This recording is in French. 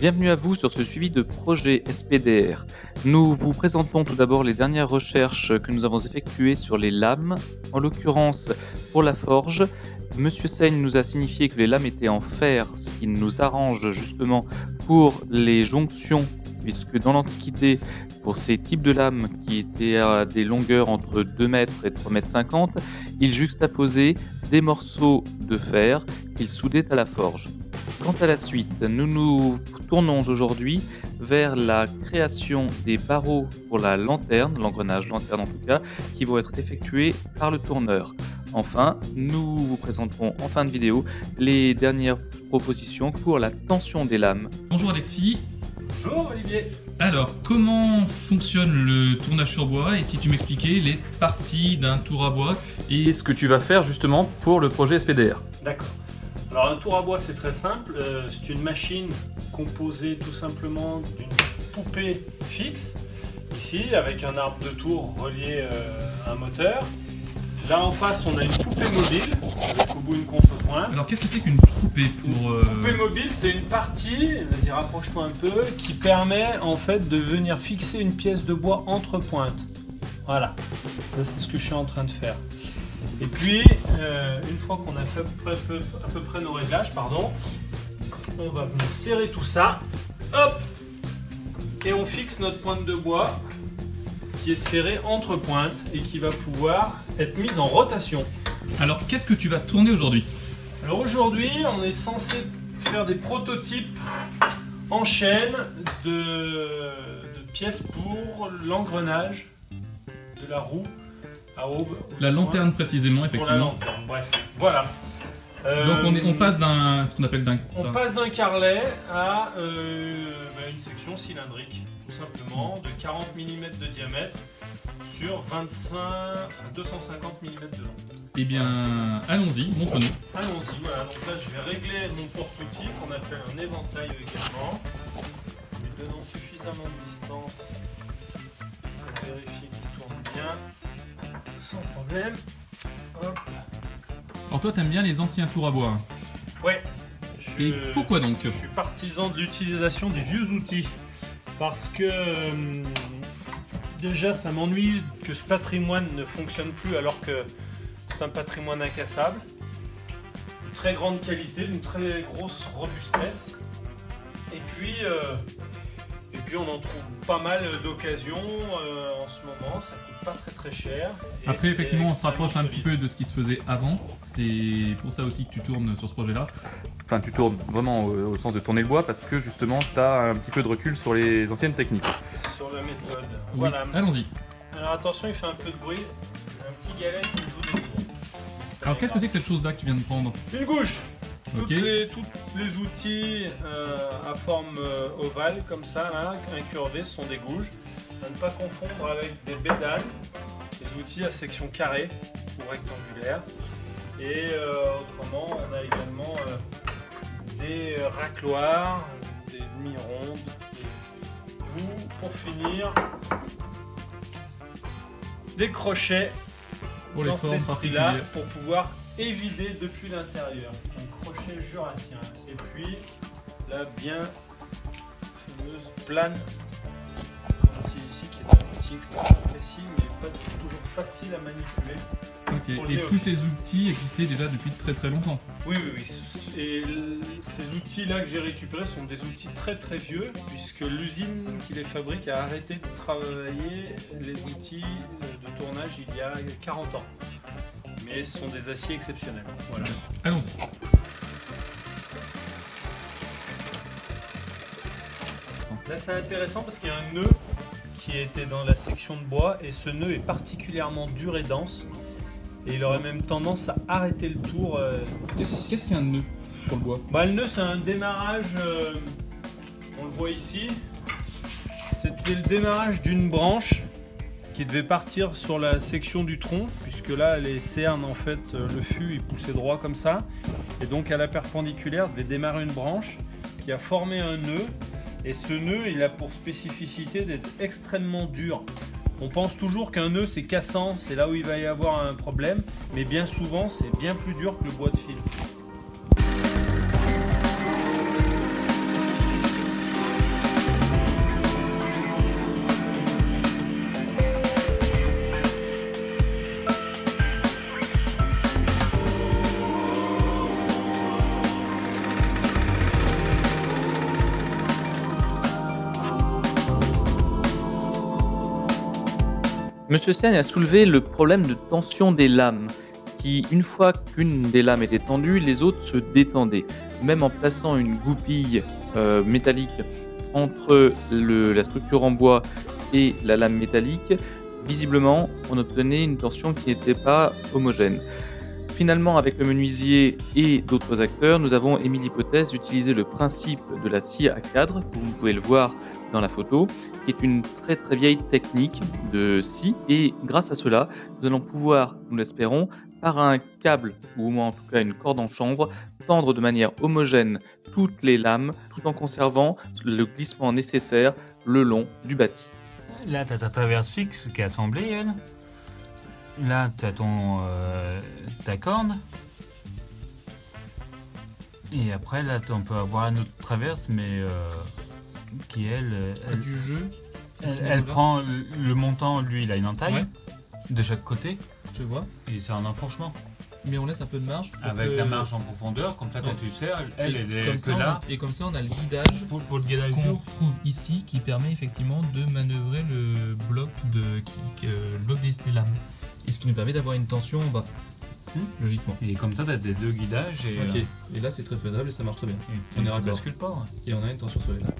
Bienvenue à vous sur ce suivi de projet SPDR. Nous vous présentons tout d'abord les dernières recherches que nous avons effectuées sur les lames. En l'occurrence, pour la forge, Monsieur Seigne nous a signifié que les lames étaient en fer, ce qui nous arrange justement pour les jonctions, puisque dans l'Antiquité, pour ces types de lames qui étaient à des longueurs entre 2 mètres et 3,50 m, ils juxtaposaient des morceaux de fer qu'ils soudaient à la forge. Quant à la suite, nous nous tournons aujourd'hui vers la création des barreaux pour la lanterne, l'engrenage lanterne en tout cas, qui vont être effectués par le tourneur. Enfin, nous vous présenterons en fin de vidéo les dernières propositions pour la tension des lames. Bonjour Alexis. Bonjour Olivier. Alors, comment fonctionne le tournage sur bois et si tu m'expliquais les parties d'un tour à bois Et ce que tu vas faire justement pour le projet SPDR. D'accord. Alors un tour à bois c'est très simple, c'est une machine composée tout simplement d'une poupée fixe, ici avec un arbre de tour relié à un moteur. Là en face on a une poupée mobile, avec au bout une contrepointe. Alors qu'est-ce que c'est qu'une poupée pour... Une poupée mobile c'est une partie, vas-y rapproche-toi un peu, qui permet en fait de venir fixer une pièce de bois entre pointes. Voilà, ça c'est ce que je suis en train de faire. Et puis, une fois qu'on a fait à peu près nos réglages, on va venir serrer tout ça, hop, et on fixe notre pointe de bois qui est serrée entre pointes et qui va pouvoir être mise en rotation. Alors qu'est-ce que tu vas tourner aujourd'hui? Alors aujourd'hui, on est censé faire des prototypes en chaîne de pièces pour l'engrenage de la roue. À aube, la lanterne précisément, effectivement. Pour la lanterne, bref, voilà. Donc on passe ce qu'on appelle d'un... On passe d'un carrelet à une section cylindrique, tout simplement, de 40 mm de diamètre sur 250 mm de long. Eh bien, allons-y, montre-nous. Allons-y, voilà. Donc là, je vais régler mon porte-outil, qu'on appelle un éventail également. En lui donnant suffisamment de distance pour vérifier qu'il tourne bien. Sans problème. Hop. Alors toi t'aimes bien les anciens tours à bois. Ouais. Et pourquoi donc? Je suis partisan de l'utilisation des vieux outils. Parce que déjà ça m'ennuie que ce patrimoine ne fonctionne plus alors que c'est un patrimoine incassable. De très grande qualité, d'une très grosse robustesse. Et puis on en trouve pas mal d'occasions en ce moment, ça coûte pas très cher. Après effectivement on se rapproche un petit peu de ce qui se faisait avant, c'est pour ça aussi que tu tournes sur ce projet là. Enfin tu tournes vraiment au sens de tourner le bois parce que justement tu as un petit peu de recul sur les anciennes techniques. Sur la méthode, oui, voilà. Allons-y. Alors attention, il fait un peu de bruit, un petit galet qui joue des tours. Alors qu'est-ce que c'est que cette chose là que tu viens de prendre? Une gouge. Okay. Tous les outils à forme ovale comme ça, là, incurvés, sont des gouges. À ne pas confondre avec des bédanes, des outils à section carrée ou rectangulaire. Et autrement, on a également des racloirs, des demi-rondes. Ou pour finir, des crochets pour dans les cet formes esprit-là particulières pour pouvoir évider depuis l'intérieur. C'est un crochet jurassien. Et puis la bien fameuse plane qu'on utilise ici, qui est un outil extrêmement précis mais pas toujours facile à manipuler. Ok, et tous ces outils existaient déjà depuis très longtemps. Oui. Et ces outils-là que j'ai récupérés sont des outils très vieux, puisque l'usine qui les fabrique a arrêté de travailler les outils de tournage il y a 40 ans. Mais ce sont des aciers exceptionnels. Voilà. Allons-y. Là c'est intéressant parce qu'il y a un nœud qui était dans la section de bois et ce nœud est particulièrement dur et dense. Et il aurait même tendance à arrêter le tour. Qu'est-ce qu'il y a un nœud pour le bois? Le nœud c'est un démarrage, on le voit ici. C'était le démarrage d'une branche qui devait partir sur la section du tronc, puisque là les cernes en fait, le fût il poussait droit comme ça, et donc à la perpendiculaire devait démarrer une branche qui a formé un nœud, et ce nœud il a pour spécificité d'être extrêmement dur. On pense toujours qu'un nœud c'est cassant, c'est là où il va y avoir un problème, mais bien souvent c'est bien plus dur que le bois de fil. Monsieur Sen a soulevé le problème de tension des lames, qui, une fois qu'une des lames était tendue, les autres se détendaient. Même en plaçant une goupille métallique entre la structure en bois et la lame métallique, visiblement, on obtenait une tension qui n'était pas homogène. Finalement, avec le menuisier et d'autres acteurs, nous avons émis l'hypothèse d'utiliser le principe de la scie à cadre, comme vous pouvez le voir dans la photo, qui est une très très vieille technique de scie. Et grâce à cela, nous allons pouvoir, nous l'espérons, par un câble, ou au moins en tout cas une corde en chanvre, tendre de manière homogène toutes les lames, tout en conservant le glissement nécessaire le long du bâti. Là, tu as ta traverse fixe qui est assemblée, elle. Là, tu as ta corde. Et après, là, on peut avoir une autre traverse, mais qui, elle Du jeu. elle prend le montant, lui, il a une entaille Ouais. de chaque côté. Je vois. Et c'est un enfourchement. Mais on laisse un peu de marge. pour Avec que- la marge en profondeur, comme ça, quand Ouais. tu serres, elle est comme que ça, là. et comme ça, on a le guidage Pour le gainage qu'on dur. retrouve ici qui permet effectivement de manœuvrer le bloc des lames. Et ce qui nous permet d'avoir une tension en bas, logiquement. Et comme ça, tu as tes deux guidages et, Ok, et là c'est très faisable et ça marche très bien. On est tu raccord. bascules pas. Ouais. Et on a une tension sur les lames.